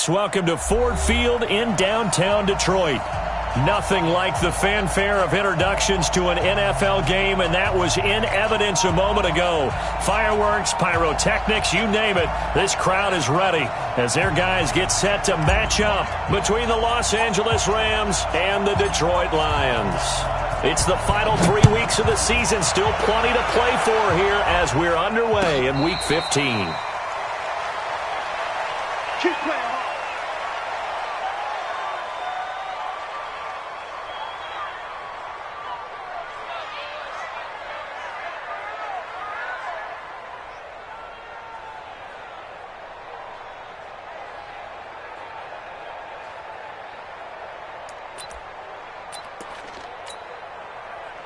folks. Welcome to Ford Field in downtown Detroit. Nothing like the fanfare of introductions to an NFL game, and that was in evidence a moment ago. Fireworks, pyrotechnics, you name it. This crowd is ready as their guys get set to match up between the Los Angeles Rams and the Detroit Lions. It's the final 3 weeks of the season. Still plenty to play for here as we're underway in Week 15. Keep playing hard.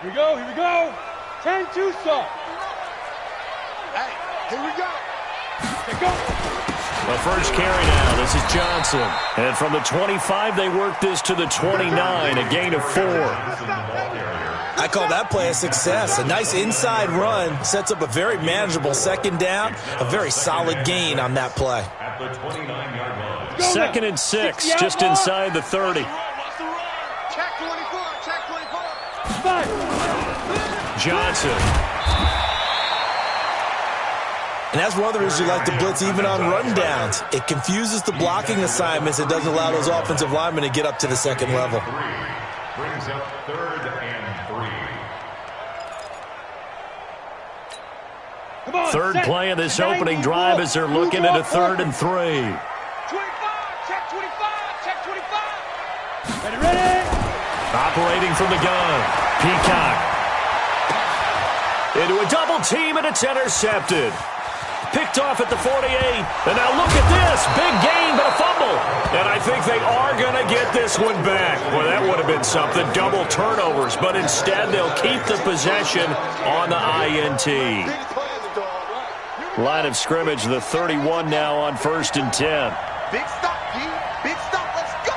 Here we go. 10-2 start. Hey, here we go. Here go. The first carry now. This is Johnson. And from the 25, they work this to the 29, a gain of 4. I call that play a success. A nice inside run sets up a very manageable second down. A very solid gain on that play. At the 29-yard line. 2nd and 6, just inside the 30. Check 24. Check 24. Johnson. And that's one of the reasons you like to blitz even on rundowns. It confuses the blocking assignments. It doesn't allow those offensive linemen to get up to the second level. Brings up 3rd and 3. Third play of this opening drive as they're looking at a 3rd and 3. 25. Check 25. Check 25. Ready. Operating from the gun. Peacock. Into a double team, and it's intercepted. Picked off at the 48. And now look at this. Big gain, but a fumble. And I think they are going to get this one back. Well, that would have been something. Double turnovers. But instead, they'll keep the possession on the INT. Line of scrimmage, the 31 now on 1st and 10. Big stop, D. Big stop. Let's go.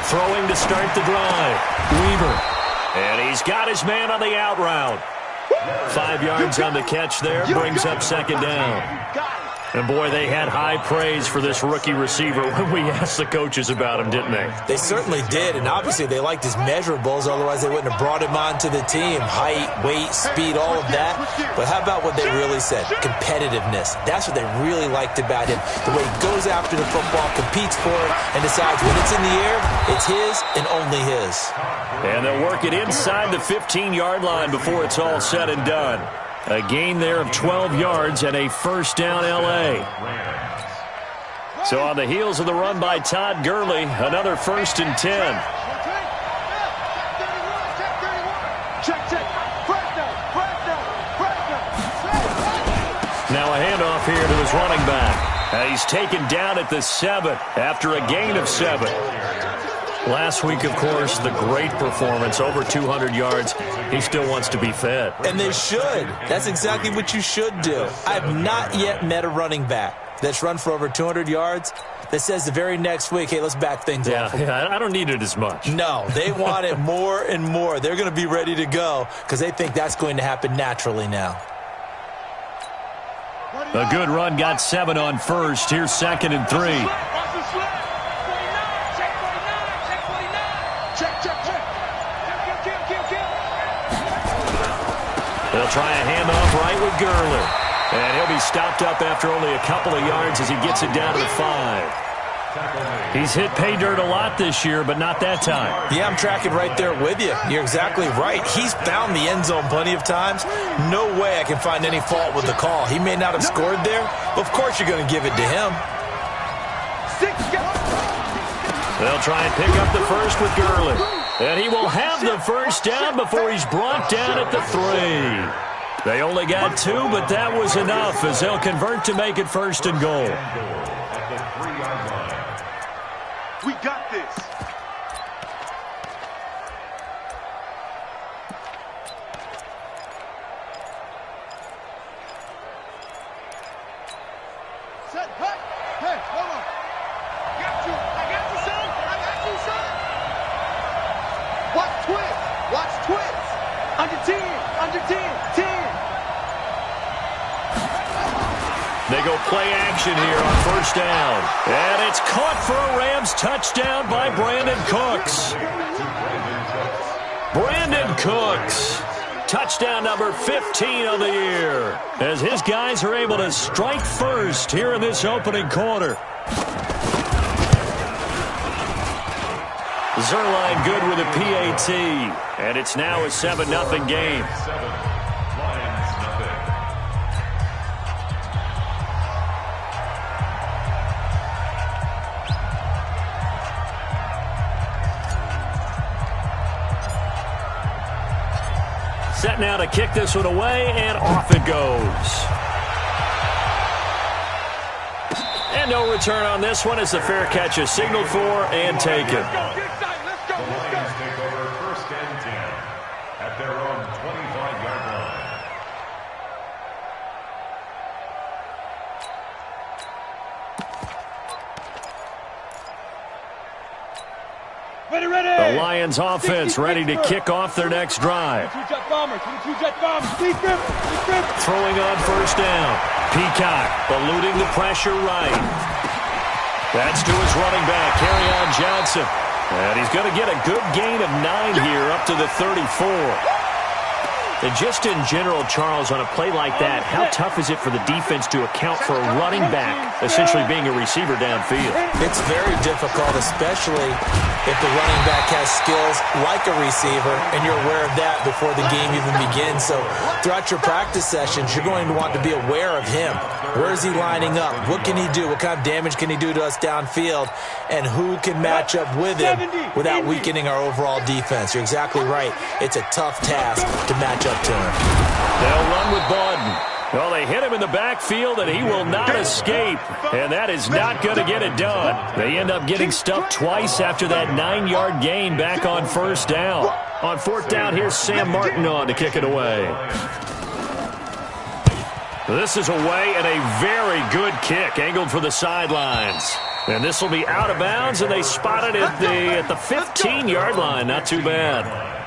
Throwing to start the drive. Weaver. And he's got his man on the out route. 5 yards on the catch there. Brings up 2nd down. And, boy, they had high praise for this rookie receiver when we asked the coaches about him, didn't they? They certainly did, and obviously they liked his measurables. Otherwise, they wouldn't have brought him onto the team. Height, weight, speed, all of that. But how about what they really said? Competitiveness. That's what they really liked about him. The way he goes after the football, competes for it, and decides when it's in the air, it's his and only his. And they'll work it inside the 15-yard line before it's all said and done. A gain there of 12 yards and a first down L.A. So on the heels of the run by Todd Gurley, another 1st and 10. Now a handoff here to his running back. And he's taken down at the 7 after a gain of 7. Last week, of course, the great performance, over 200 yards. He still wants to be fed. And they should. That's exactly what you should do. I have not yet met a running back that's run for over 200 yards that says the very next week, hey, let's back things off. Yeah, I don't need it as much. No, they want it more and more. They're going to be ready to go because they think that's going to happen naturally now. A good run, got 7 on 1st. Here's 2nd and 3. They'll try a handoff right with Gurley. And he'll be stopped up after only a couple of yards as he gets it down to the 5. He's hit pay dirt a lot this year, but not that time. Yeah, I'm tracking right there with you. You're exactly right. He's found the end zone plenty of times. No way I can find any fault with the call. He may not have scored there, but of course you're going to give it to him. They'll try and pick up the first with Gurley. And he will have the first down before he's brought down at the 3. They only got 2, but that was enough as they'll convert to make it 1st and goal. We got this. Set, hey, hold on. I got you, son. Watch twist. Under 10, 10. They go play action here on first down. And it's caught for a Rams touchdown by Brandon Cooks. Brandon Cooks. Touchdown number 15 of the year. As his guys are able to strike first here in this opening quarter. Zerline good with a PAT. And it's now a 7-0 game. Set now to kick this one away, and off it goes. And no return on this one as the fair catch is signaled for and taken. The Lions take over first and 10 at their own 25-yard line. The Lions offense ready to kick off their next drive. Throwing on first down. Peacock eluding the pressure right. That's to his running back, Kerryon Johnson. And he's going to get a good gain of 9 here up to the 34. And just in general, Charles, on a play like that, how tough is it for the defense to account for a running back essentially being a receiver downfield? It's very difficult, especially if the running back has skills like a receiver, and you're aware of that before the game even begins. So throughout your practice sessions, you're going to want to be aware of him. Where is he lining up? What can he do? What kind of damage can he do to us downfield? And who can match up with him without weakening our overall defense? You're exactly right. It's a tough task to match up to him. They'll run with Bawden. Well, they hit him in the backfield, and he will not escape. And that is not going to get it done. They end up getting stuffed twice after that 9-yard gain back on first down. On fourth down, here's Sam Martin on to kick it away. This is away and a very good kick, angled for the sidelines. And this will be out of bounds, and they spot it at the 15-yard line. Not too bad.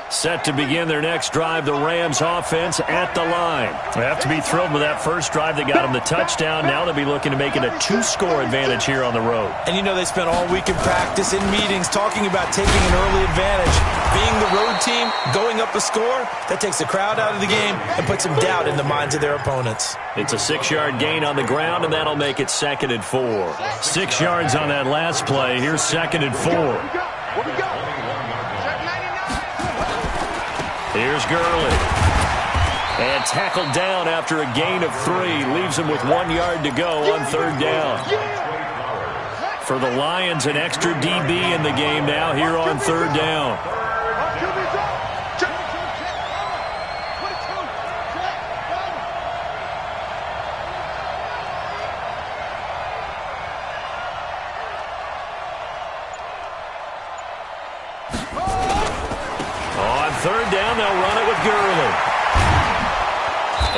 Set to begin their next drive, the Rams offense at the line. They have to be thrilled with that first drive that got them the touchdown. Now they'll be looking to make it a 2-score advantage here on the road. And you know they spent all week in practice, in meetings, talking about taking an early advantage. Being the road team, going up a score, that takes the crowd out of the game and puts some doubt in the minds of their opponents. It's a 6-yard gain on the ground, and that'll make it 2nd and 4. 6 yards on that last play. Here's 2nd and 4. Here's Gurley. And tackled down after a gain of 3. Leaves him with 1 yard to go on third down. For the Lions, an extra DB in the game now here on third down. Third down, they'll run it with Gurley.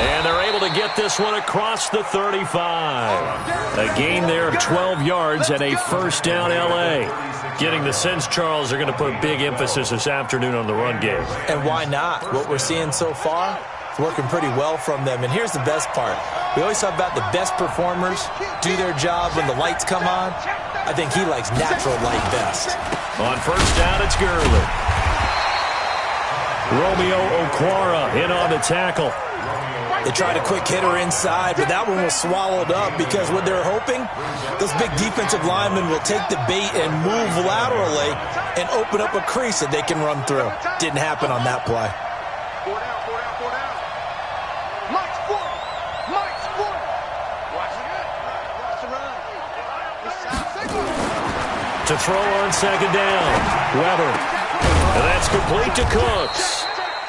And they're able to get this one across the 35. A gain there of 12 yards and a first down L.A. Getting the sense, Charles, they're going to put a big emphasis this afternoon on the run game. And why not? What we're seeing so far, it's working pretty well from them. And here's the best part. We always talk about the best performers do their job when the lights come on. I think he likes natural light best. On first down, it's Gurley. Romeo Okwara in on the tackle. They tried a quick hitter inside, but that one was swallowed up because what they're hoping, those big defensive linemen will take the bait and move laterally and open up a crease that they can run through. Didn't happen on that play. 4 down, 4 down, 4 down. Mike's 40. Mike's 40. Watch it. Watch the run. To throw on second down, Weber. And that's complete to Cooks.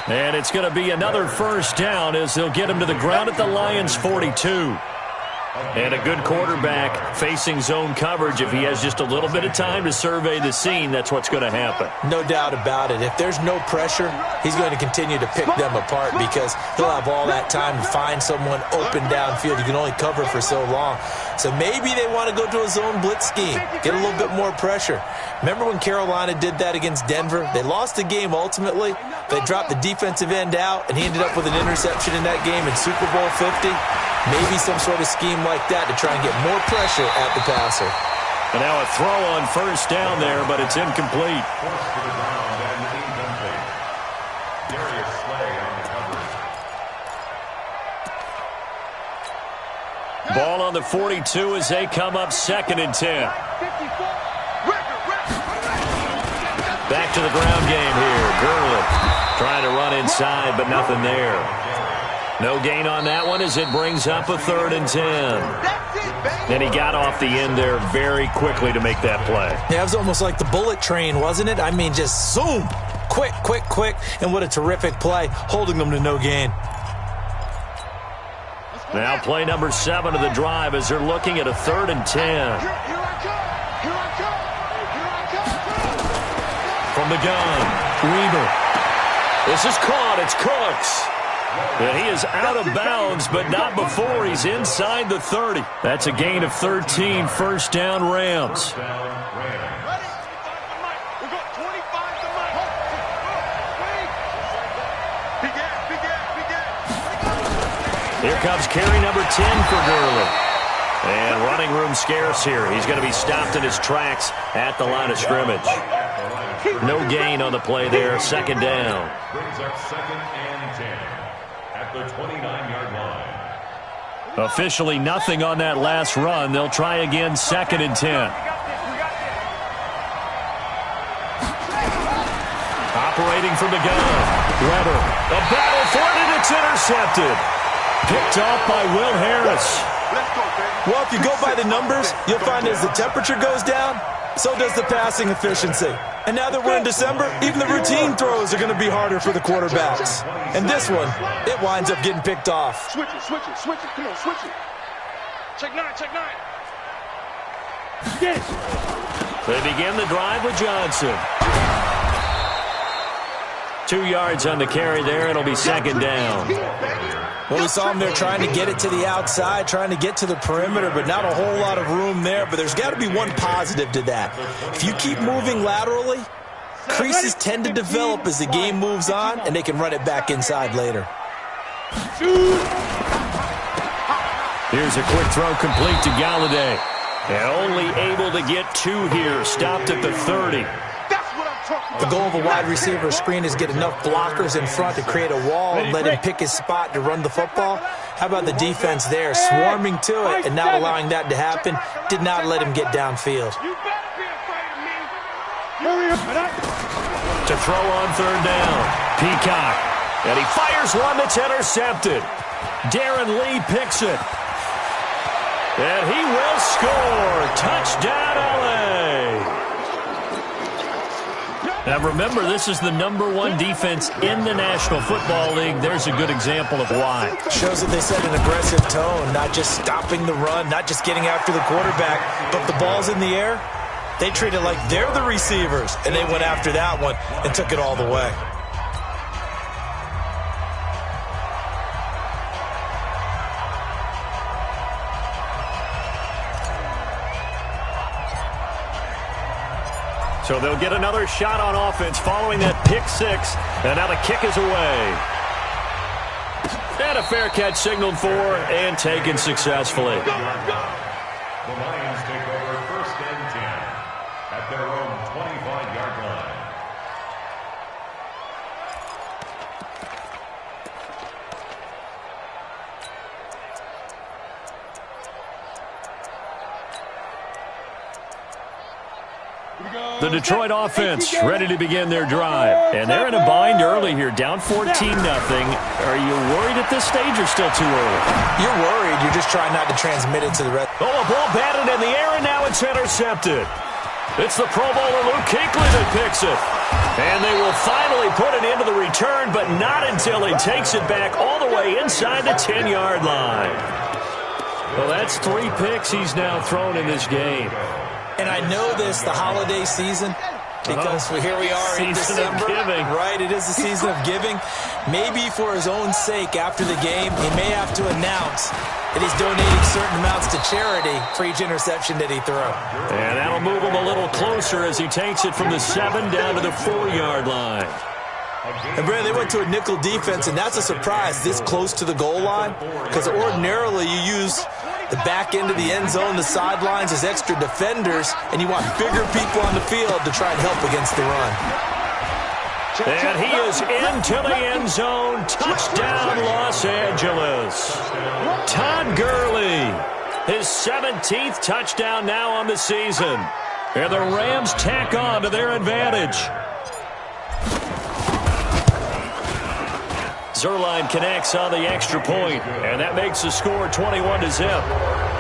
And it's going to be another first down as they'll get him to the ground at the Lions' 42. And a good quarterback facing zone coverage. If he has just a little bit of time to survey the scene, that's what's going to happen. No doubt about it. If there's no pressure, he's going to continue to pick them apart because he'll have all that time to find someone open downfield. You can only cover for so long. So maybe they want to go to a zone blitz scheme, get a little bit more pressure. Remember when Carolina did that against Denver? They lost the game ultimately. They dropped the defensive end out, and he ended up with an interception in that game in Super Bowl 50. Maybe some sort of scheme like that to try and get more pressure at the passer. And now a throw on first down there, but it's incomplete. Forced to the ground and incomplete. Darius Slay on the coverage. Ball on the 42 as they come up 2nd and 10. Back to the ground game here. Gurley trying to run inside, but nothing there. No gain on that one as it brings up a 3rd and 10. And he got off the end there very quickly to make that play. Yeah, it was almost like the bullet train, wasn't it? I mean, just zoom. Quick, quick, quick. And what a terrific play, holding them to no gain. Now play number 7 of the drive as they're looking at a 3rd and 10. From the gun, Weaver. This is caught. It's Cooks. And he is out of bounds, but not before he's inside the 30. That's a gain of 13, first down Rams. Here comes carry number 10 for Gurley. And running room scarce here. He's going to be stopped in his tracks at the line of scrimmage. No gain on the play there, 2nd down. Brings up 2nd and 10 at the 29-yard line. Officially nothing on that last run. They'll try again, 2nd and 10. Operating from the gun. Weber, a battle for it, and it's intercepted. Picked off by Will Harris. Well, if you go by the numbers, you'll find as the temperature goes down, so does the passing efficiency. And now that we're in December, even the routine throws are going to be harder for the quarterbacks. And this one, it winds up getting picked off. Switch it, switch it, switch it. Come on, switch it. Check 9, check 9. Get it. They begin the drive with Johnson. 2 yards on the carry there. It'll be 2nd down. Well, we saw them there trying to get it to the outside, trying to get to the perimeter, but not a whole lot of room there. But there's got to be one positive to that. If you keep moving laterally, creases tend to develop as the game moves on, and they can run it back inside later. Here's a quick throw complete to Galladay. And only able to get 2 here. Stopped at the 30. The goal of a wide receiver screen is get enough blockers in front to create a wall and let him pick his spot to run the football. How about the defense there, swarming to it and not allowing that to happen? Did not let him get downfield. To throw on 3rd down. Peacock. And he fires one that's intercepted. Darren Lee picks it. And he will score. Touchdown, LA. Now remember, this is the #1 defense in the National Football League. There's a good example of why. Shows that they set an aggressive tone, not just stopping the run, not just getting after the quarterback, but the ball's in the air. They treat it like they're the receivers, and they went after that one and took it all the way. So they'll get another shot on offense following that pick 6. And now the kick is away. And a fair catch signaled for and taken successfully. The Lions take over 1st and 10 at their own 25-yard line. The Detroit offense ready to begin their drive. And they're in a bind early here, down 14-0. Are you worried at this stage or still too early? You're worried. You're just trying not to transmit it to the rest. Oh, a ball batted in the air, and now it's intercepted. It's the Pro Bowler Luke Kuechly that picks it. And they will finally put it into the return, but not until he takes it back all the way inside the 10-yard line. Well, that's 3 picks he's now thrown in this game. And I know this, the holiday season, because here we are in December. Season of giving. Right, it is the season of giving. Maybe for his own sake, after the game, he may have to announce that he's donating certain amounts to charity for each interception that he throws. And that'll move him a little closer as he takes it from the 7 down to the 4-yard line. And, Brandon, they went to a nickel defense, and that's a surprise this close to the goal line, because ordinarily you use the back end of the end zone, the sidelines as extra defenders, and you want bigger people on the field to try and help against the run. And he is into the end zone. Touchdown, Los Angeles. Todd Gurley, his 17th touchdown now on the season. And the Rams tack on to their advantage. Zerline connects on the extra point, and that makes the score 21-0.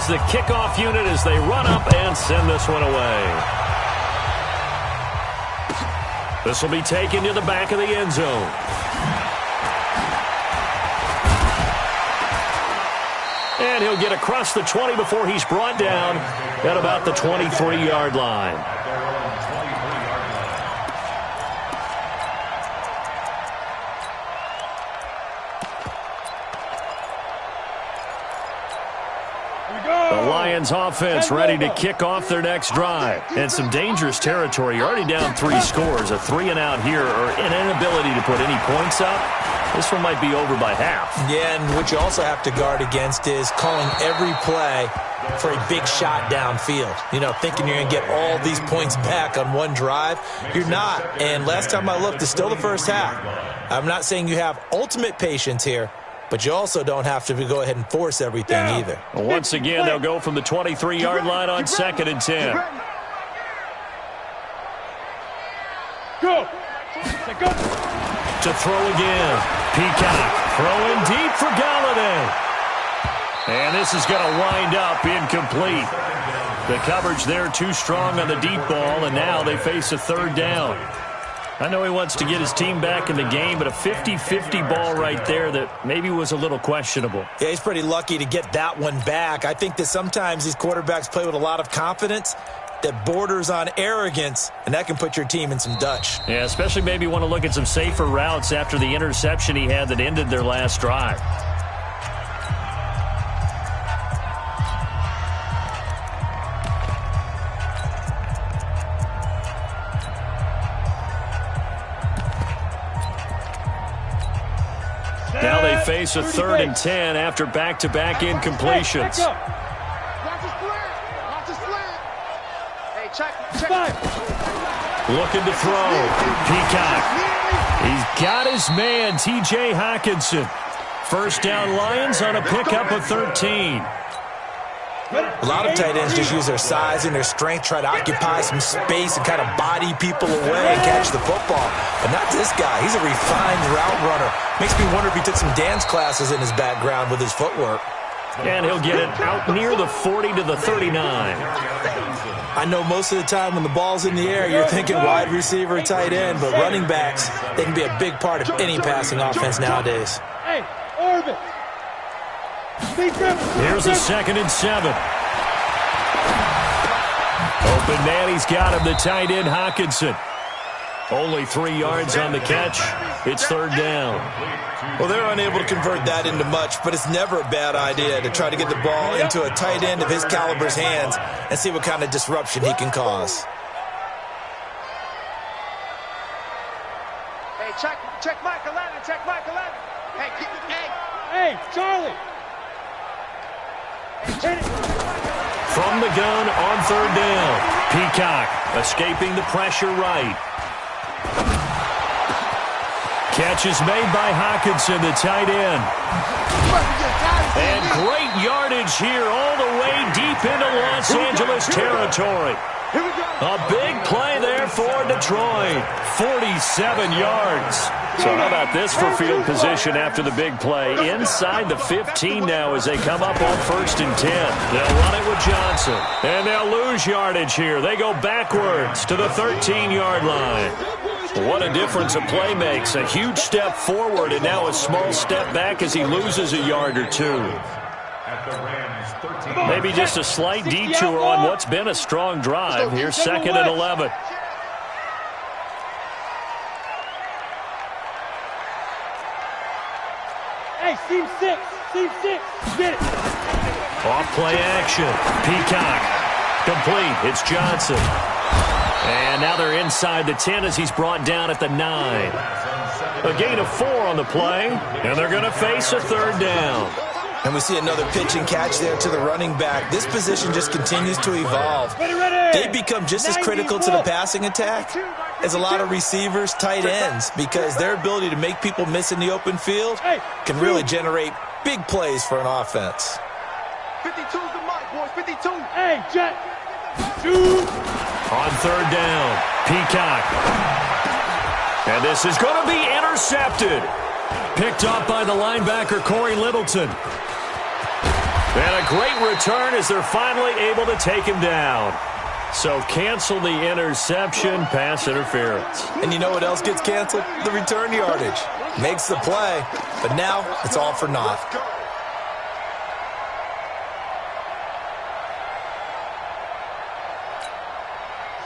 The kickoff unit as they run up and send this one away. This will be taken to the back of the end zone. And he'll get across the 20 before he's brought down at about the 23-yard line. Lions offense ready to kick off their next drive. And some dangerous territory. You're already down 3 scores. A 3-and-out here or an inability to put any points up. This one might be over by half. Yeah, and what you also have to guard against is calling every play for a big shot downfield. You know, thinking you're going to get all these points back on one drive. You're not. And last time I looked, it's still the first half. I'm not saying you have ultimate patience here, but you also don't have to go ahead and force everything either. Well, once again, they'll go from the 23-yard line on 2nd and 10. Go. To throw again. Peacock throwing deep for Galladay. And this is going to wind up incomplete. The coverage there too strong on the deep ball, and now they face a 3rd down. I know he wants to get his team back in the game, but a 50-50 ball right there that maybe was a little questionable. Yeah, he's pretty lucky to get that one back. I think that sometimes these quarterbacks play with a lot of confidence that borders on arrogance, and that can put your team in some Dutch. Yeah, especially maybe want to look at some safer routes after the interception he had that ended their last drive. Now they face a 3rd and 10 after back-to-back incompletions. Watch the slant. Hey, check. Looking to throw. Peacock. He's got his man, T.J. Hockenson. 1st down Lions on a pickup of 13. A lot of tight ends just use their size and their strength, try to occupy some space and kind of body people away and catch the football. But not this guy. He's a refined route runner. Makes me wonder if he took some dance classes in his background with his footwork. And he'll get it out near the 40 to the 39. I know most of the time when the ball's in the air, you're thinking wide receiver, tight end, but running backs, they can be a big part of any passing offense nowadays. Hey, Orbit. Here's a 2nd and 7. Open man, he's got him, the tight end, Hockenson. Only 3 yards on the catch. It's 3rd down. Well, they're unable to convert that into much, but it's never a bad idea to try to get the ball into a tight end of his caliber's hands and see what kind of disruption he can cause. Hey, check Michael Allen. Hey, Charlie. From the gun on 3rd down. Peacock escaping the pressure right. Catch is made by Hockenson, the tight end. And great yardage here all the way deep into Los Angeles territory. A big play there for Detroit. 47 yards. So how about this for field position after the big play? Inside the 15 now as they come up on 1st and 10. They'll run it with Johnson. And they'll lose yardage here. They go backwards to the 13-yard line. What a difference a play makes. A huge step forward and now a small step back as he loses a yard or two. Maybe just a slight detour on what's been a strong drive. Here's 2nd and 11. Hey, seam 6. Get it. Off play action. Peacock. Complete. It's Johnson. And now they're inside the 10 as he's brought down at the 9. A gain of 4 on the play, and they're going to face a 3rd down. And we see another pitch and catch there to the running back. This position just continues to evolve. They become just as critical to the passing attack as a lot of receivers, tight ends, because their ability to make people miss in the open field can really generate big plays for an offense. 52's the mic, boys. 52. Hey, Jet. Shoot. On 3rd down, Peacock. And this is going to be intercepted. Picked up by the linebacker, Corey Littleton. And a great return as they're finally able to take him down. So cancel the interception, pass interference. And you know what else gets canceled? The return yardage. Makes the play, but now it's all for naught.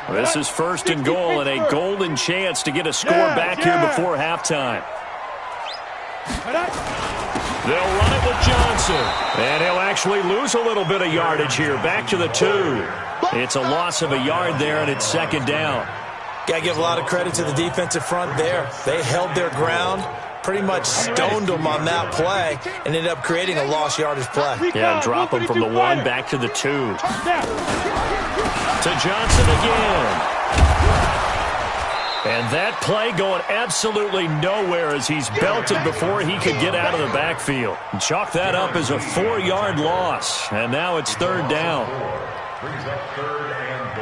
This is 1st and goal and a golden chance to get a score back here before halftime. They'll run it with Johnson. And he'll actually lose a little bit of yardage here. Back to the 2. It's a loss of a yard there, and it's 2nd down. Got to give a lot of credit to the defensive front there. They held their ground, pretty much stoned them on that play, and ended up creating a lost yardage play. Yeah, drop them from the 1 back to the 2. To Johnson again. And that play going absolutely nowhere as he's belted before he could get out of the backfield. Chalk that up as a 4-yard loss. And now it's 3rd down. Brings up 3rd and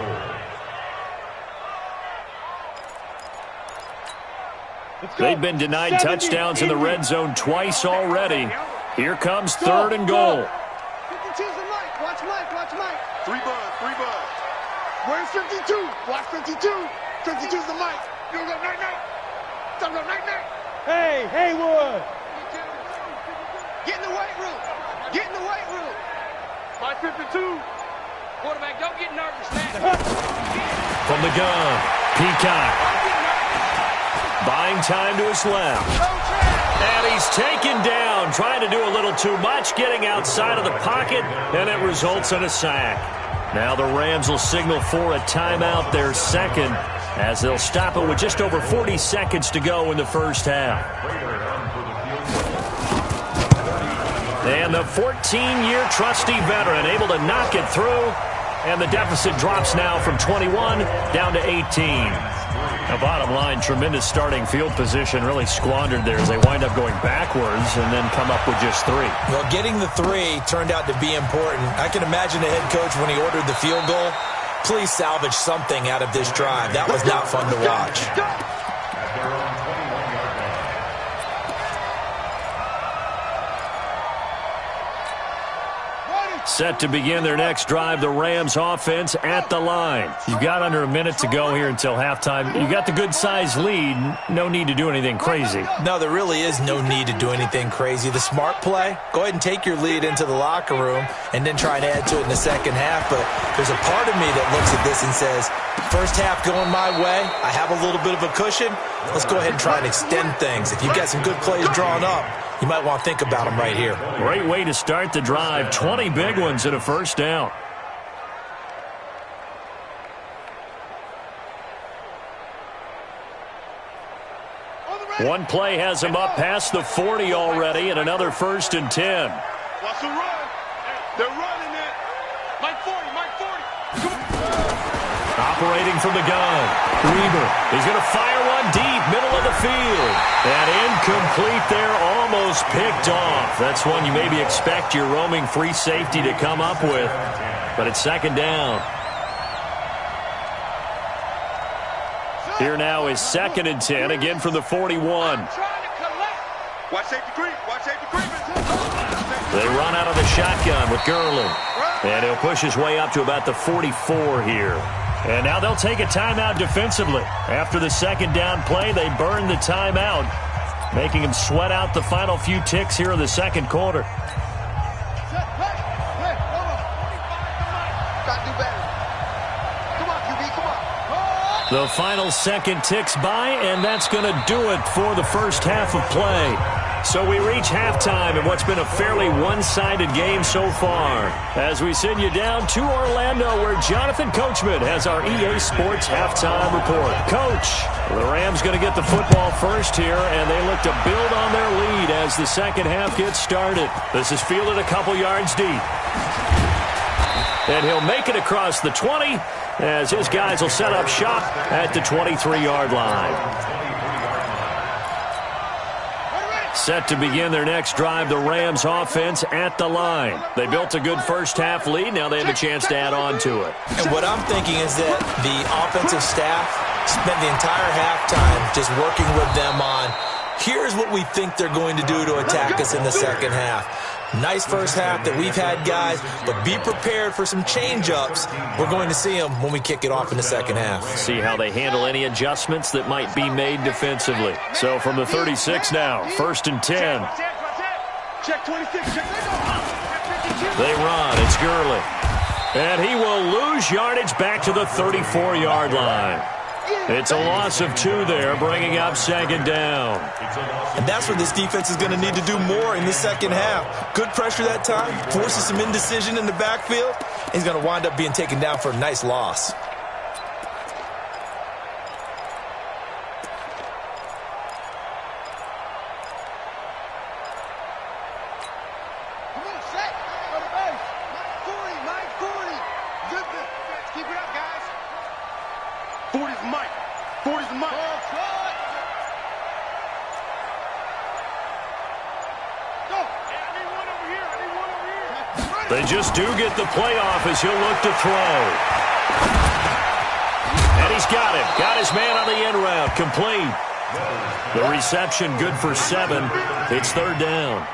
goal. They've been denied touchdowns in the red zone twice already. Here comes 3rd and goal. 52's the mic. Watch Mike. 3 bud. Where's 52? Watch 52. 52's the mic. You go night. Don't go night. Hey, Haywood. Get in the weight room. Mike 52. Quarterback, don't get nervous, man. From the gun, Peacock. Buying time to his left. And he's taken down, trying to do a little too much, getting outside of the pocket, and it results in a sack. Now the Rams will signal for a timeout, their 2nd, as they'll stop it with just over 40 seconds to go in the first half. And the 14-year trusty veteran able to knock it through, and the deficit drops now from 21 down to 18. Now, bottom line, tremendous starting field position, really squandered there as they wind up going backwards and then come up with just 3. Well, getting the 3 turned out to be important. I can imagine the head coach when he ordered the field goal. Please salvage something out of this drive. That was not fun to watch. Set to begin their next drive, the Rams offense at the line. You've got under a minute to go here until halftime. You got the good-sized lead. No need to do anything crazy. No, there really is no need to do anything crazy. The smart play, go ahead and take your lead into the locker room and then try and add to it in the second half. But there's a part of me that looks at this and says, first half going my way, I have a little bit of a cushion. Let's go ahead and try and extend things. If you've got some good plays drawn up, you might want to think about them right here. Great way to start the drive. 20 big ones and a first down. One play has him up past the 40 already, and another 1st and 10. Watch the run. They're running it. Mike 40. Operating from the gun. Weaver is going to fire one deep, middle of the field. And incomplete there, almost picked off. That's one you maybe expect your roaming free safety to come up with. But it's 2nd down. Here now is 2nd and 10, again from the 41. Watch safety creep. Watch safety creep. They run out of the shotgun with Gurley. And he'll push his way up to about the 44 here. And now they'll take a timeout defensively. After the 2nd down play, they burn the timeout, making him sweat out the final few ticks here in the 2nd quarter. The final 2nd ticks by, and that's going to do it for the first half of play. So we reach halftime in what's been a fairly one-sided game so far, as we send you down to Orlando, where Jonathan Coachman has our EA Sports halftime report. Coach, the Rams going to get the football first here, and they look to build on their lead as the 2nd half gets started. This is fielded a couple yards deep. And he'll make it across the 20, as his guys will set up shop at the 23-yard line. Set to begin their next drive, the Rams offense at the line. They built a good first half lead. Now they have a chance to add on to it. And what I'm thinking is that the offensive staff spent the entire halftime just working with them on, here's what we think they're going to do to attack us in the 2nd half. Nice first half that we've had, guys, but be prepared for some change-ups. We're going to see them when we kick it off in the 2nd half. See how they handle any adjustments that might be made defensively. So from the 36 now, 1st and 10. Check 26. They run. It's Gurley. And he will lose yardage back to the 34-yard line. It's a loss of 2 there, bringing up 2nd down. And that's where this defense is going to need to do more in the 2nd half. Good pressure that time, forces some indecision in the backfield. He's going to wind up being taken down for a nice loss. They just do get the playoff as he'll look to throw. And he's got him. Got his man on the end route. Complete. The reception good for 7. It's 3rd down.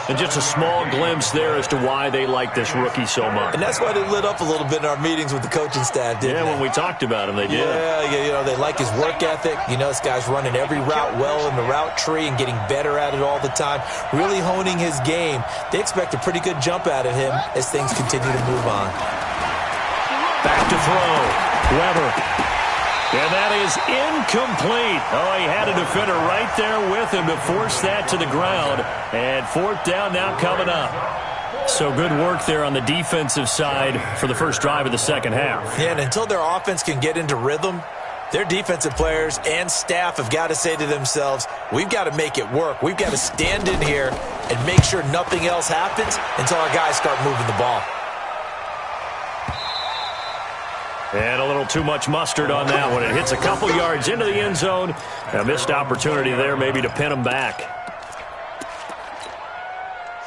And just a small glimpse there as to why they like this rookie so much. And that's why they lit up a little bit in our meetings with the coaching staff, didn't they? When we talked about him, they did. Yeah, you know, they like his work ethic. You know, this guy's running every route well in the route tree and getting better at it all the time, really honing his game. They expect a pretty good jump out of him as things continue to move on. Back to throw. Weber. And that is incomplete. Oh, he had a defender right there with him to force that to the ground. And 4th down now coming up. So good work there on the defensive side for the first drive of the 2nd half. Yeah, and until their offense can get into rhythm, their defensive players and staff have got to say to themselves, we've got to make it work. We've got to stand in here and make sure nothing else happens until our guys start moving the ball. And a little too much mustard on that one. It hits a couple yards into the end zone. A missed opportunity there maybe to pin them back.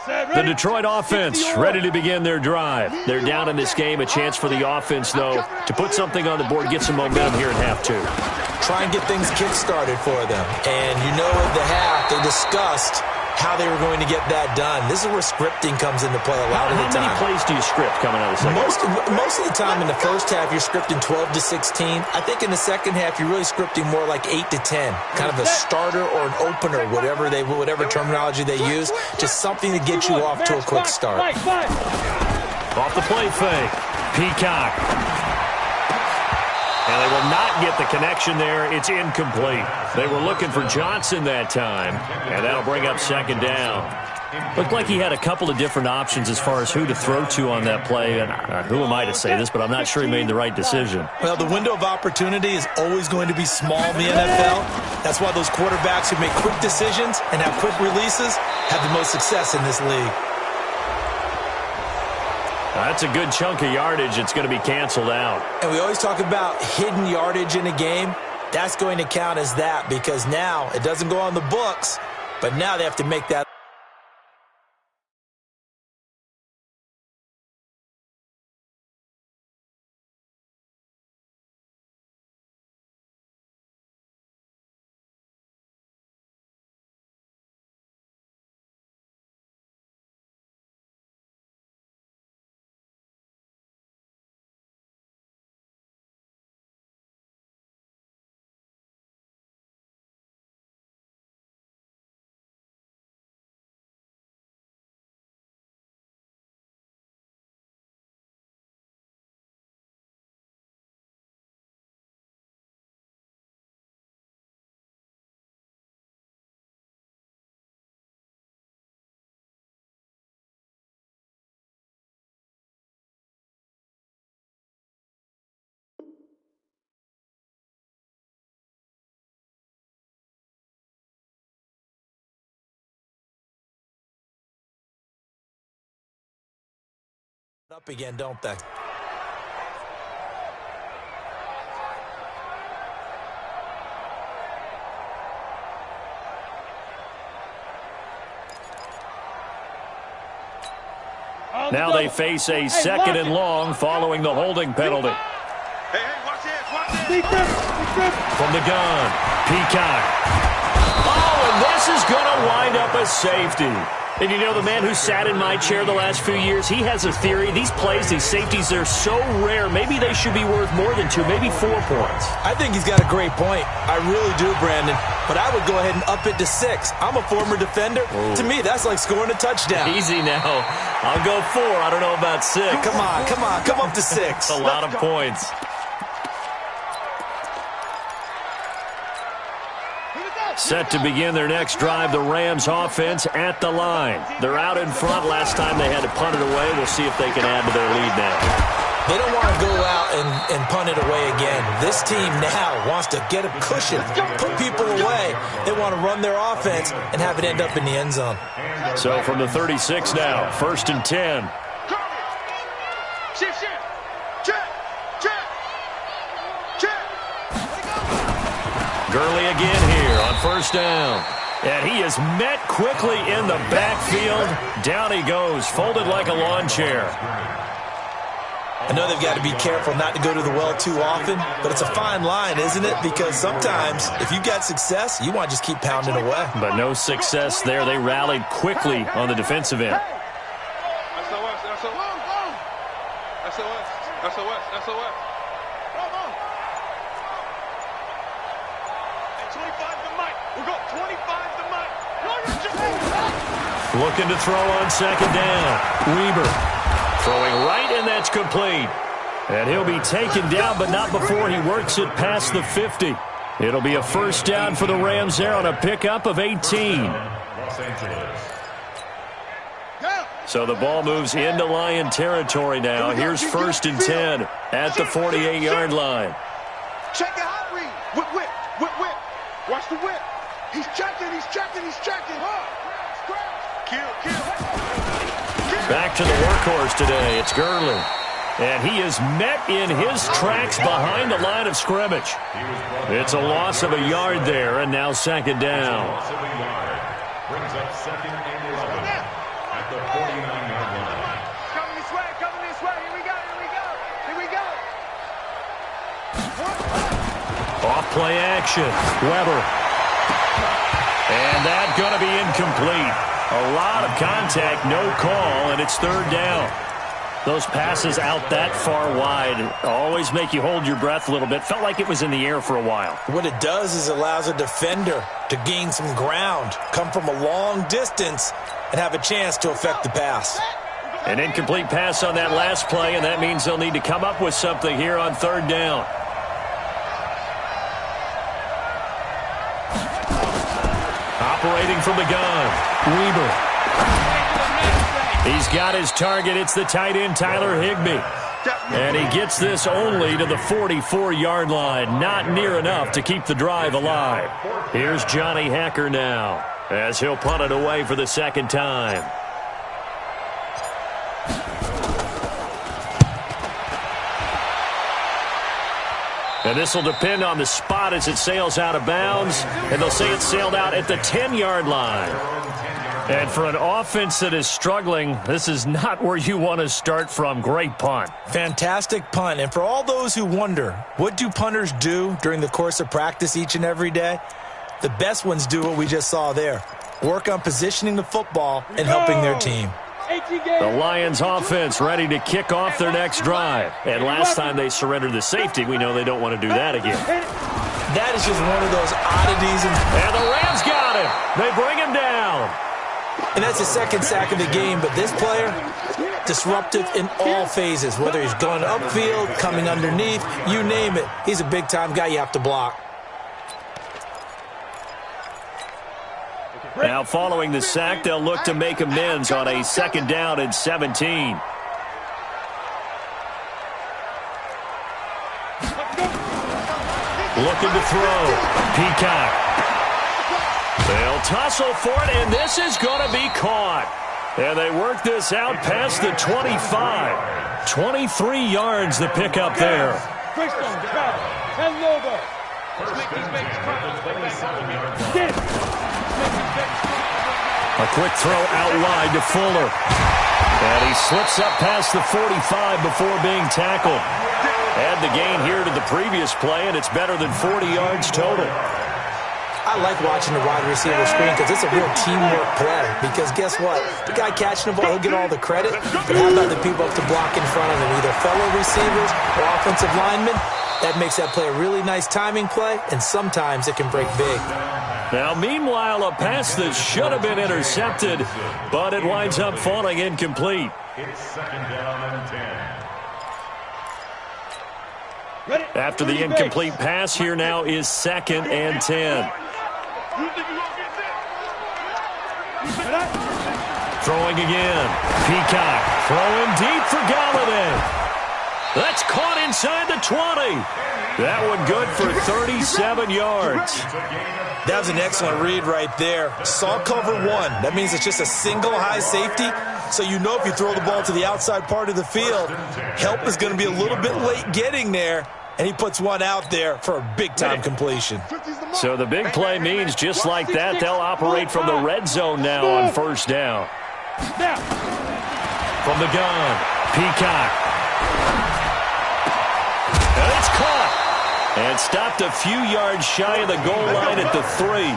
The Detroit offense ready to begin their drive. They're down in this game. A chance for the offense, though, to put something on the board, get some momentum here in half 2. Try and get things kick-started for them. And you know at the half, they discussed how they were going to get that done. This is where scripting comes into play a lot of the time. How many plays do you script coming out of the 2nd half? Most of the time in the first half, you're scripting 12 to 16. I think in the 2nd half, you're really scripting more like 8 to 10. Kind of a starter or an opener, whatever terminology they use. Just something to get you off to a quick start. Off the play fake. Peacock. And they will not get the connection there. It's incomplete. They were looking for Johnson that time, and that'll bring up 2nd down. Looked like he had a couple of different options as far as who to throw to on that play. And who am I to say this, but I'm not sure he made the right decision. Well, the window of opportunity is always going to be small in the NFL. That's why those quarterbacks who make quick decisions and have quick releases have the most success in this league. That's a good chunk of yardage. It's going to be canceled out. And we always talk about hidden yardage in a game. That's going to count as that because now it doesn't go on the books, but now they have to make that Up again, don't they? Now they face a second and long following the holding penalty. Hey, watch this, watch this. From the gun, Peacock. Oh, and this is going to wind up a safety. And you know, the man who sat in my chair the last few years, he has a theory. These plays, these safeties, they're so rare. Maybe they should be worth more than 2, maybe 4 points. I think he's got a great point. I really do, Brandon. But I would go ahead and up it to 6. I'm a former defender. Ooh. To me, that's like scoring a touchdown. Easy now. I'll go 4. I don't know about 6. Come on. Come up to 6. A lot of points. Set to begin their next drive, the Rams offense at the line. They're out in front. Last time they had to punt it away. We'll see if they can add to their lead now. They don't want to go out and punt it away again. This team now wants to get a cushion, put people away. They want to run their offense and have it end up in the end zone. So from the 36 now, 1st and 10. Shift. Gurley again here on 1st down. And he is met quickly in the backfield. Down he goes, folded like a lawn chair. I know they've got to be careful not to go to the well too often, but it's a fine line, isn't it? Because sometimes if you've got success, you want to just keep pounding away. But no success there. They rallied quickly on the defensive end. SOS. Looking to throw on 2nd down. Weber throwing right, and that's complete. And he'll be taken down, but not before he works it past the 50. It'll be a 1st down for the Rams there on a pickup of 18. So the ball moves into Lion territory now. Here's 1st and 10 at the 48-yard line. Check the hot read. Whip. Watch the whip. He's checking. Kill. Back to the workhorse today. It's Gurley. And he is met in his tracks behind the line of scrimmage. It's a loss of a yard there, and now 2nd down. Brings up 2nd and 11 at the 49-yard line. Coming this way. Here we go. Off play action. Weber. And that's going to be incomplete. A lot of contact, no call, and it's 3rd down. Those passes out that far wide always make you hold your breath a little bit. Felt like it was in the air for a while. What it does is allows a defender to gain some ground, come from a long distance, and have a chance to affect the pass. An incomplete pass on that last play, and that means they'll need to come up with something here on 3rd down. Operating from the gun, Weber. He's got his target. It's the tight end, Tyler Higbee. And he gets this only to the 44-yard line. Not near enough to keep the drive alive. Here's Johnny Hacker now as he'll punt it away for the 2nd time. And this will depend on the spot as it sails out of bounds. And they'll say it sailed out at the 10-yard line. And for an offense that is struggling, this is not where you want to start from. Great punt. Fantastic punt. And for all those who wonder, what do punters do during the course of practice each and every day? The best ones do what we just saw there. Work on positioning the football and helping their team. The Lions offense ready to kick off their next drive. And last time they surrendered the safety, we know they don't want to do that again. That is just one of those oddities. And the Rams got him. They bring him down. And that's the 2nd sack of the game. But this player, disruptive in all phases. Whether he's going upfield, coming underneath, you name it. He's a big-time guy you have to block. Now following the sack, they'll look to make amends on a 2nd down and 17. Looking to throw. Peacock. They'll tussle for it, and this is going to be caught. And they work this out past the 25. 23 yards the pickup there. Christian, travel, and over. Let's make these babies cry. A quick throw out wide to Fuller. And he slips up past the 45 before being tackled. Add the gain here to the previous play, and it's better than 40 yards total. I like watching the wide receiver screen because it's a real teamwork play. Because guess what? The guy catching the ball, he'll get all the credit. But how about the people up to block in front of him, either fellow receivers or offensive linemen? That makes that play a really nice timing play, and sometimes it can break big. Now, meanwhile, a pass that should have been intercepted, but it winds up falling incomplete. It's second down and 10. After the incomplete pass, here now is 2nd and 10. Throwing again. Peacock throwing deep for Galladay. That's caught inside the 20. That one good for 37 yards. That was an excellent read right there. Saw cover one. That means it's just a single high safety. So you know if you throw the ball to the outside part of the field, help is going to be a little bit late getting there. And he puts one out there for a big-time completion. So the big play means just like that, they'll operate from the red zone now on first down. From the gun, Peacock. And it's caught. And stopped a few yards shy of the goal line at the 3.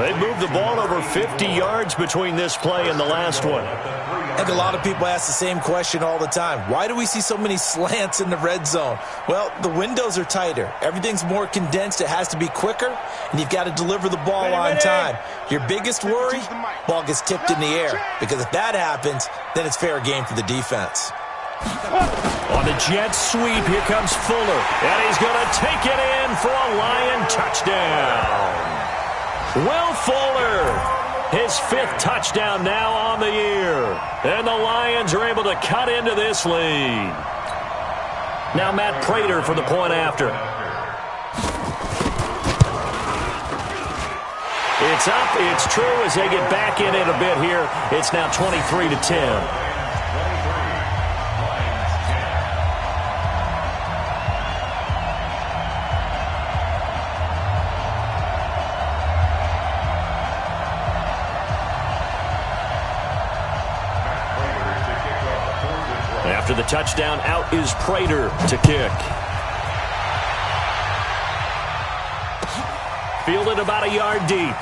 They moved the ball over 50 yards between this play and the last one. I think a lot of people ask the same question all the time. Why do we see so many slants in the red zone? Well, the windows are tighter. Everything's more condensed. It has to be quicker, and you've got to deliver the ball on time. Your biggest worry, ball gets tipped in the air, because if that happens, then it's fair game for the defense. On the jet sweep, here comes Fuller, and he's going to take it in for a Lion touchdown. Will Fuller, his 5th touchdown now on the year. And the Lions are able to cut into this lead. Now Matt Prater for the point after. It's up, it's true as they get back in it a bit here. It's now 23-10. After the touchdown, out is Prater to kick. Fielded about a yard deep.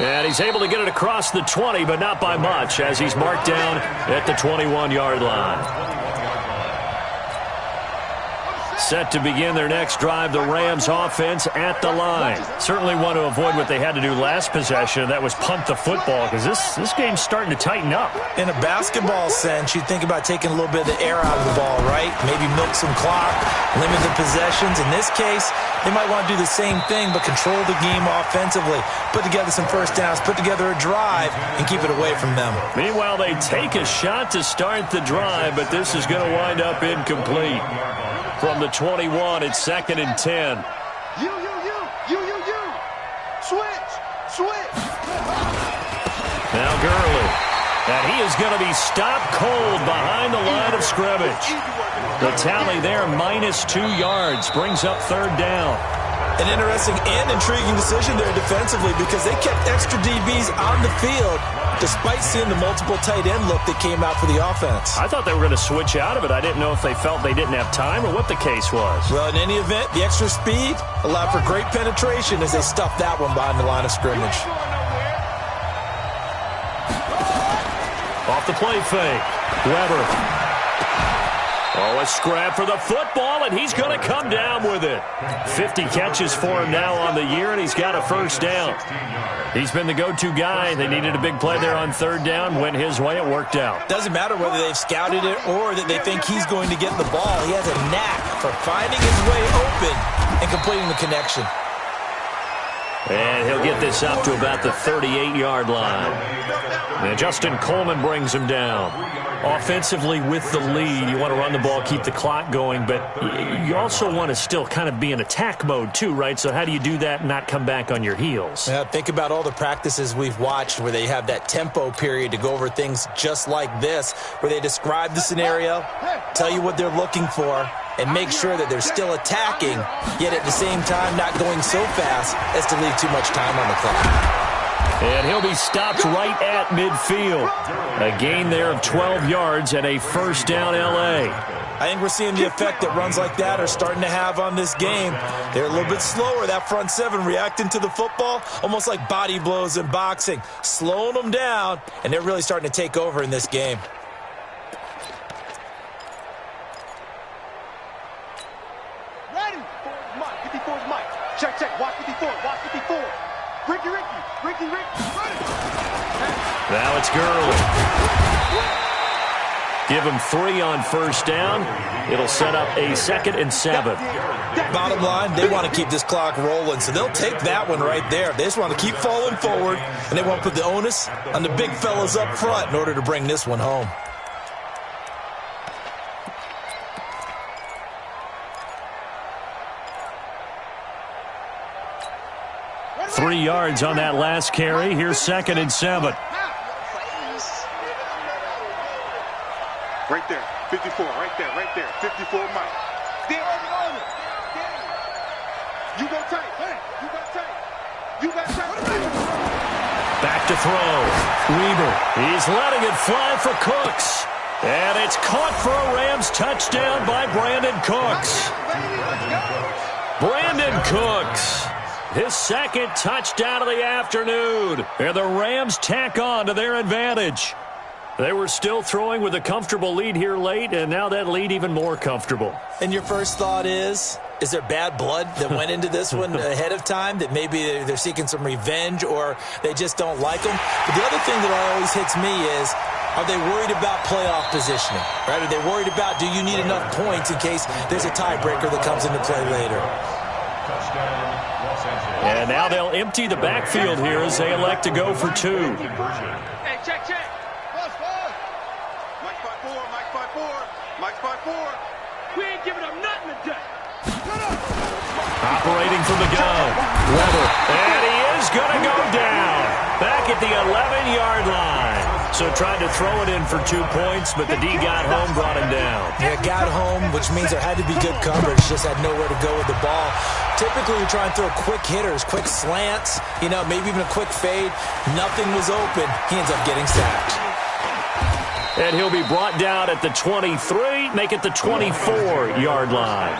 And he's able to get it across the 20, but not by much, as he's marked down at the 21-yard line. Set to begin their next drive, the Rams offense at the line. Certainly want to avoid what they had to do last possession, that was punt the football, because this game's starting to tighten up. In a basketball sense, you think about taking a little bit of the air out of the ball, right? Maybe milk some clock, limit the possessions. In this case, they might want to do the same thing, but control the game offensively. Put together some first downs, put together a drive, and keep it away from them. Meanwhile, they take a shot to start the drive, but this is going to wind up incomplete. From the 21, it's 2nd and 10. You. Switch. Now Gurley. And he is going to be stopped cold behind the line of scrimmage. The tally there, -2 yards, brings up 3rd down. An interesting and intriguing decision there defensively, because they kept extra DBs on the field despite seeing the multiple tight end look that came out for the offense. I thought they were going to switch out of it. I didn't know if they felt they didn't have time or what the case was. Well, in any event, the extra speed allowed for great penetration as they stuffed that one behind the line of scrimmage. Off the play fake. Weber. Oh, a scrap for the football, and he's going to come down with it. 50 catches for him now on the year, and he's got a first down. He's been the go-to guy. They needed a big play there on 3rd down. Went his way. It worked out. Doesn't matter whether they've scouted it or that they think he's going to get the ball. He has a knack for finding his way open and completing the connection. And he'll get this up to about the 38-yard line. And Justin Coleman brings him down. Offensively with the lead, you want to run the ball, keep the clock going, but you also want to still kind of be in attack mode too, right? So how do you do that and not come back on your heels? Yeah, think about all the practices we've watched where they have that tempo period to go over things just like this, where they describe the scenario, tell you what they're looking for, and make sure that they're still attacking, yet at the same time not going so fast as to leave too much time on the clock. And he'll be stopped right at midfield. A gain there of 12 yards and a first down L.A. I think we're seeing the effect that runs like that are starting to have on this game. They're a little bit slower, that front seven, reacting to the football, almost like body blows in boxing, slowing them down, and they're really starting to take over in this game. Ready. 54's Mike. Check. Watch 54. Watch 54. Ricky. Now it's Gurley. Give him 3 on first down. It'll set up a 2nd and 7. Bottom line, they want to keep this clock rolling, so they'll take that one right there. They just want to keep falling forward, and they want to put the onus on the big fellas up front in order to bring this one home. Three yards on that last carry. Here's 2nd and 7. Right there. 54. Right there. 54 Mike. You go tight. Back to throw. Weber. He's letting it fly for Cooks. And it's caught for a Rams touchdown by Brandon Cooks. Brandon Cooks. His 2nd touchdown of the afternoon. And the Rams tack on to their advantage. They were still throwing with a comfortable lead here late, and now that lead even more comfortable. And your first thought is there bad blood that went into this one ahead of time, that maybe they're seeking some revenge or they just don't like them? But the other thing that always hits me is, are they worried about playoff positioning? Right? Are they worried about, do you need enough points in case there's a tiebreaker that comes into play later? And now they'll empty the backfield here as they elect to go for 2. Hey, check. Mike 5-4. We ain't giving up nothing today. Operating from the gun. Weber. And he is going to go down. Back at the 11-yard line. So tried to throw it in for 2 points, but the D got home, brought him down. Yeah, got home, which means there had to be good coverage. Just had nowhere to go with the ball. Typically, we try and throw quick hitters, quick slants, maybe even a quick fade. Nothing was open. He ends up getting sacked. And he'll be brought down at the 23, make it the 24-yard line.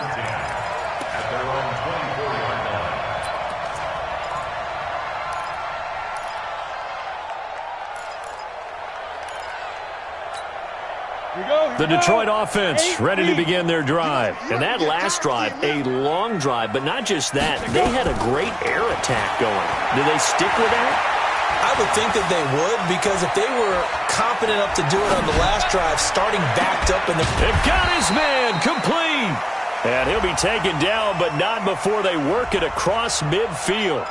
The Detroit offense ready to begin their drive. And that last drive, a long drive, but not just that. They had a great air attack going. Do they stick with that? I would think that they would, because if they were confident enough to do it on the last drive, starting backed up in the... They've got his man complete. And he'll be taken down, but not before they work it across midfield.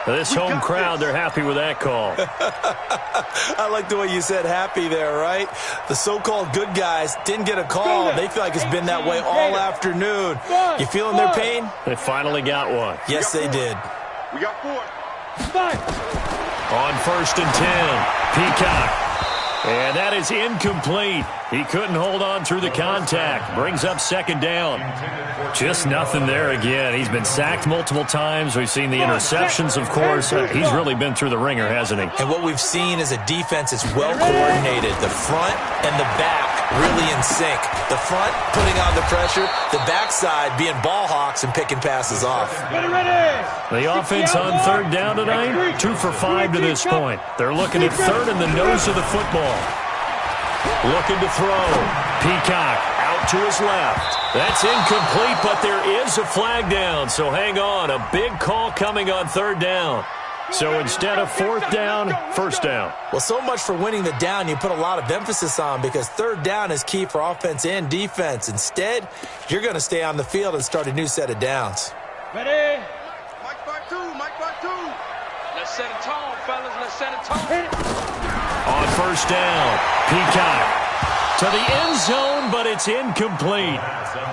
This home crowd, they're happy with that call. I like the way you said happy there, right? The so-called good guys didn't get a call. They feel like it's been that way all afternoon. You feeling their pain? They finally got one. Yes, they did. We got 4. On 1st and 10, Peacock. And that is incomplete. He couldn't hold on through the contact. Brings up 2nd down. Just nothing there again. He's been sacked multiple times. We've seen the interceptions, of course. He's really been through the ringer, hasn't he? And what we've seen is a defense that's well coordinated. The front and the back really in sync. The front putting on the pressure. The backside being ball hawks and picking passes off. The offense on 3rd down tonight, 2 for 5 to this point. They're looking at 3rd in the nose of the football. Looking to throw. Peacock out to his left. That's incomplete, but there is a flag down, so hang on. A big call coming on 3rd down. So instead of 4th down, 1st down. Well, so much for winning the down you put a lot of emphasis on, because 3rd down is key for offense and defense. Instead, you're going to stay on the field and start a new set of downs. Ready? Mike 5-2. Let's set a tone, fellas. Let's set a tone. On first down, Peacock to the end zone, but it's incomplete.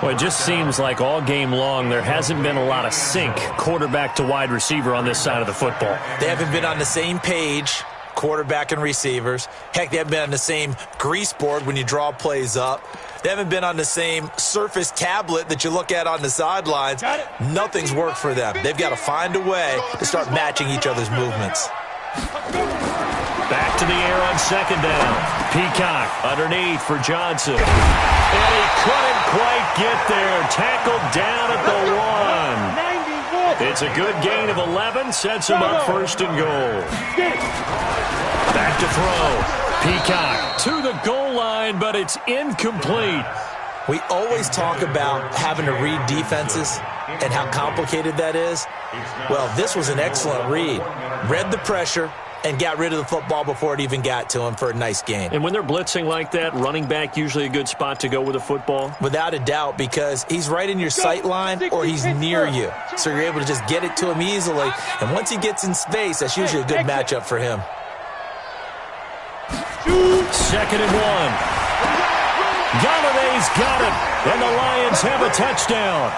Well, it just seems like all game long there hasn't been a lot of sync quarterback to wide receiver on this side of the football. They haven't been on the same page, quarterback and receivers. Heck, they haven't been on the same grease board when you draw plays up. They haven't been on the same Surface tablet that you look at on the sidelines. Nothing's worked for them. They've got to find a way to start matching each other's movements. Back to the air on second down. Peacock underneath for Johnson. And he couldn't quite get there. Tackled down at the 1. It's a good gain of 11. Sets him up first and goal. Back to throw. Peacock to the goal line, but it's incomplete. We always talk about having to read defenses and how complicated that is. Well, this was an excellent read. Read the pressure and got rid of the football before it even got to him for a nice gain. And when they're blitzing like that, running back usually a good spot to go with a football? Without a doubt, because he's right in your sight line or he's near you. So you're able to just get it to him easily. And once he gets in space, that's usually a good matchup for him. Second and 1. Galladay's got it, and the Lions have a touchdown.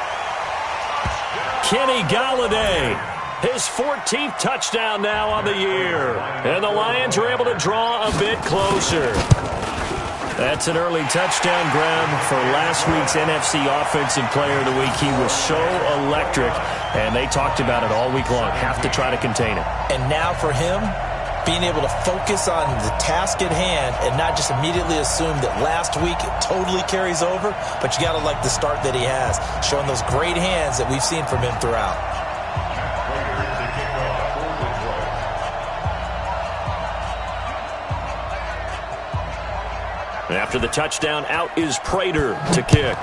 Kenny Galladay, his 14th touchdown now on the year. And the Lions are able to draw a bit closer. That's an early touchdown grab for last week's NFC Offensive Player of the Week. He was so electric, and they talked about it all week long. Have to try to contain it. And now for him, being able to focus on the task at hand and not just immediately assume that last week it totally carries over, but you got to like the start that he has, showing those great hands that we've seen from him throughout. After the touchdown, out is Prater to kick.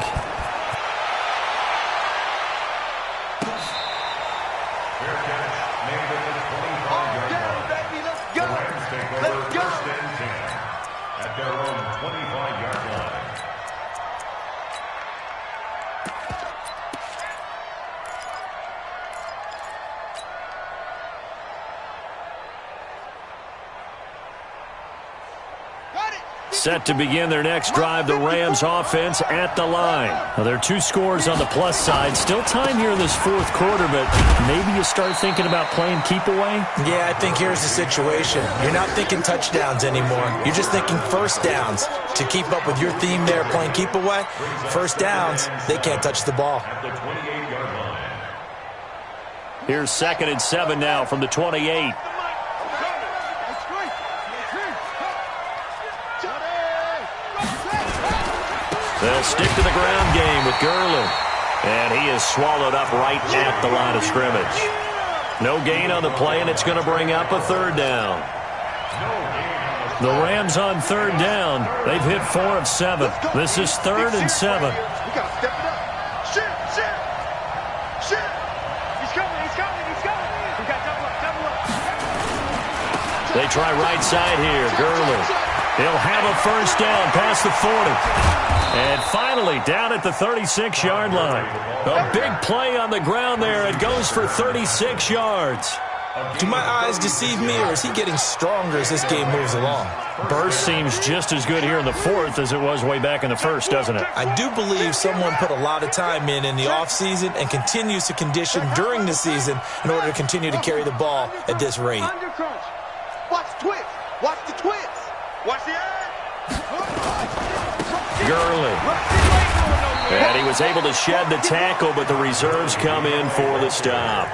Set to begin their next drive, the Rams offense at the line. Now, there are 2 scores on the plus side. Still time here in this fourth quarter, but maybe you start thinking about playing keep away? Yeah, I think here's the situation. You're not thinking touchdowns anymore. You're just thinking first downs. To keep up with your theme there, playing keep away, first downs, they can't touch the ball. Here's 2nd and 7 now from the 28. They'll stick to the ground game with Gurley. And he is swallowed up right at the line of scrimmage. No gain on the play, and it's going to bring up a 3rd down. The Rams on 3rd down. They've hit 4 of 7. This is 3rd and 7. We got to step it up. Shit. He's coming. We got double up. They try right side here. Gurley. He'll have a first down past the 40. And finally, down at the 36-yard line. A big play on the ground there. It goes for 36 yards. Do my eyes deceive me, or is he getting stronger as this game moves along? Burst seems just as good here in the 4th as it was way back in the 1st, doesn't it? I do believe someone put a lot of time in the offseason and continues to condition during the season in order to continue to carry the ball at this rate. Watch twist. Watch the twist. Watch the eye. Gurley. And he was able to shed the tackle, but the reserves come in for the stop.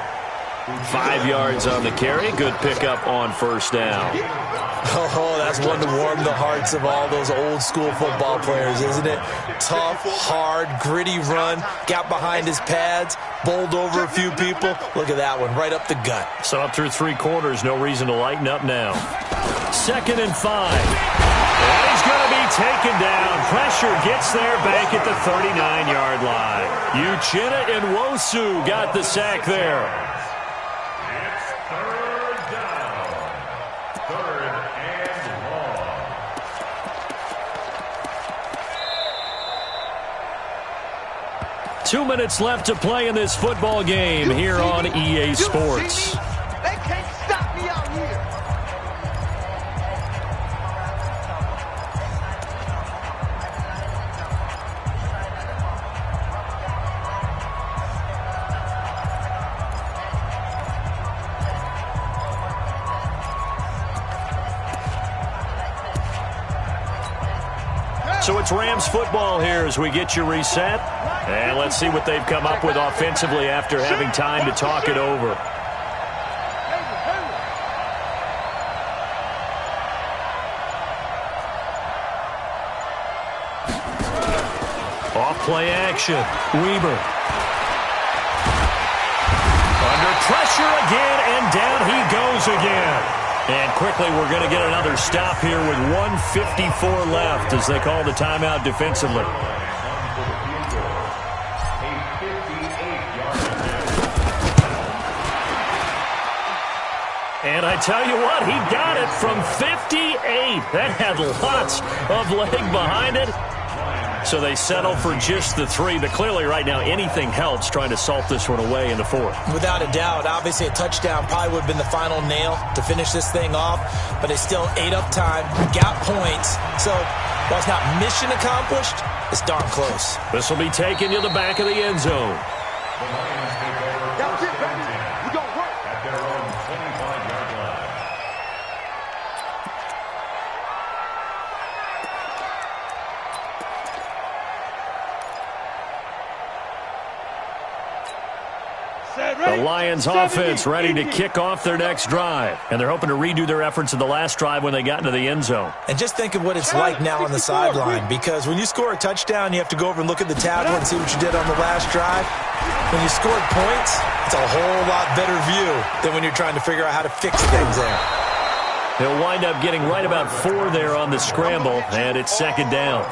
5 yards on the carry. Good pickup on first down. Oh, that's one to warm the hearts of all those old school football players, isn't it? Tough, hard, gritty run. Got behind his pads, bowled over a few people. Look at that one, right up the gut. So up through 3 quarters, no reason to lighten up now. 2nd and 5. And he's going to be taken down. Pressure gets there back at the 39-yard line. Uchenna and Nwosu got the sack there. It's 3rd down. 3rd and long. 2 minutes left to play in this football game here on EA Sports. They can't stop me out So it's Rams football here as we get you reset. And let's see what they've come up with offensively after having time to talk it over. Off play action. Weber. Under pressure again, and down he goes again. And quickly, we're going to get another stop here with 1:54 left as they call the timeout defensively. And I tell you what, he got it from 58. That had lots of leg behind it. So they settle for just the 3, but clearly right now anything helps trying to salt this one away in the 4th. Without a doubt, obviously a touchdown probably would have been the final nail to finish this thing off, but they still ate up time, got points. So while it's not mission accomplished, it's darn close. This will be taken to the back of the end zone. The Lions take over first and 10. We don't work at their own 25-yard line. The Lions offense ready to kick off their next drive. And they're hoping to redo their efforts in the last drive when they got into the end zone. And just think of what it's like now on the sideline, because when you score a touchdown, you have to go over and look at the tablet and see what you did on the last drive. When you scored points, it's a whole lot better view than when you're trying to figure out how to fix things there. He'll wind up getting right about 4 there on the scramble, and it's 2nd down.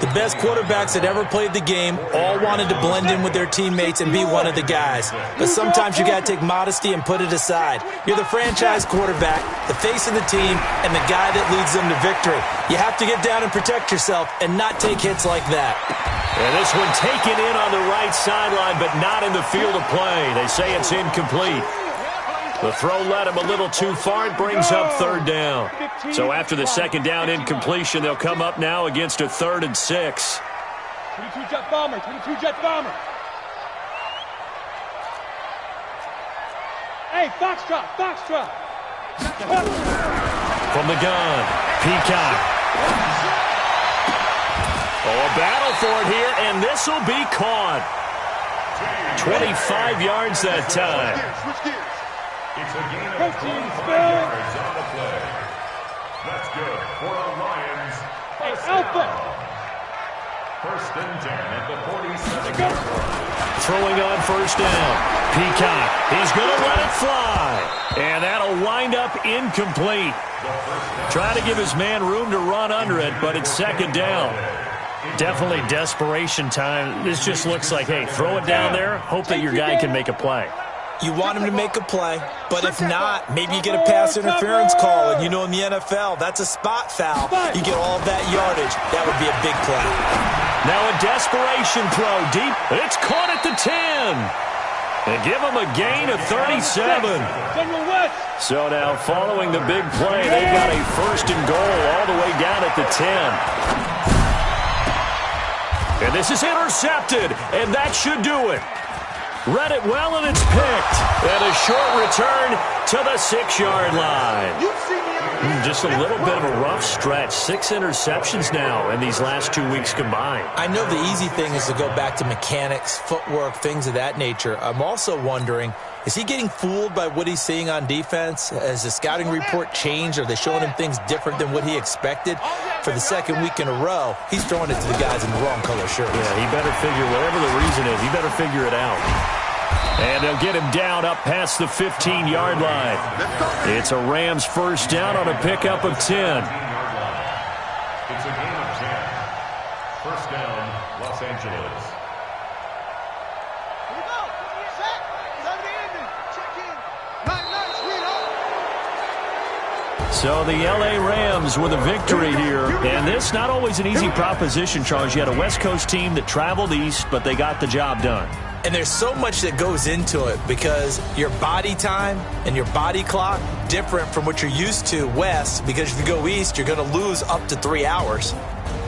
The best quarterbacks that ever played the game all wanted to blend in with their teammates and be one of the guys. But sometimes you got to take modesty and put it aside. You're the franchise quarterback, the face of the team, and the guy that leads them to victory. You have to get down and protect yourself and not take hits like that. And this one taken in on the right sideline, but not in the field of play. They say it's incomplete. The throw led him a little too far. It brings up 3rd down. So after the 2nd down incompletion, they'll come up now against a 3rd and 6. 22 jet bomber, 22 jet bomber. Hey, Foxtrot, Foxtrot. From the gun, Peacock. Oh, a battle for it here, and this will be caught. 25 yards that time. It's a gain of 25 yards on the play. That's good for the Lions. First and 10 at the 47-yard line. Throwing on 1st down. Peacock. He's going to let it fly. And that'll wind up incomplete. Try to give his man room to run under it, but it's 2nd down. Definitely desperation time. This just looks like, hey, throw it down there, hope that your guy can make a play. You want him to make a play, but if not, maybe you get a pass interference call, and you know in the NFL, that's a spot foul. You get all that yardage. That would be a big play. Now a desperation throw deep. It's caught at the 10. They give him a gain of 37. So now following the big play, they've got a 1st and goal all the way down at the 10. And this is intercepted, and that should do it. Read it well, and it's picked. And a short return to the 6-yard line. Just a little bit of a rough stretch. 6 interceptions now in these last 2 weeks combined. I know the easy thing is to go back to mechanics, footwork, things of that nature. I'm also wondering, is he getting fooled by what he's seeing on defense? Has the scouting report changed? Are they showing him things different than what he expected? For the 2nd week in a row, he's throwing it to the guys in the wrong color shirts. Yeah, he better figure, whatever the reason is, he better figure it out. And they'll get him down up past the 15-yard line. It's a Rams 1st down on a pickup of 10. It's a gain of 10. 1st down, Los Angeles. Here we go. Set. Time to end it. Check in. Night, sweetheart. So the L.A. Rams with a victory here. And this not always an easy proposition, Charles. You had a West Coast team that traveled east, but they got the job done. And there's so much that goes into it because your body time and your body clock different from what you're used to west, because if you go east, you're going to lose up to 3 hours,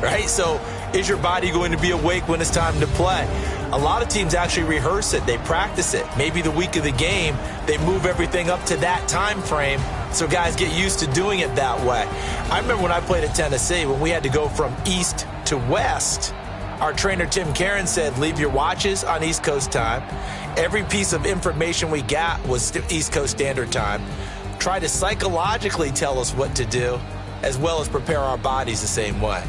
right? So is your body going to be awake when it's time to play? A lot of teams actually rehearse it. They practice it. Maybe the week of the game, they move everything up to that time frame so guys get used to doing it that way. I remember when I played at Tennessee, when we had to go from east to West, our trainer Tim Karen said, leave your watches on East Coast time. Every piece of information we got was East Coast Standard Time. Try to psychologically tell us what to do, as well as prepare our bodies the same way.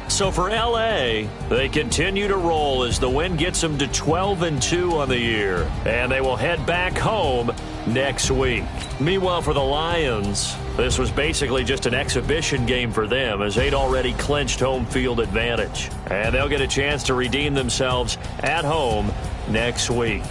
So for LA, they continue to roll as the win gets them to 12-2 on the year. And they will head back home next week. Meanwhile, for the Lions, this was basically just an exhibition game for them as they'd already clinched home field advantage. And they'll get a chance to redeem themselves at home next week.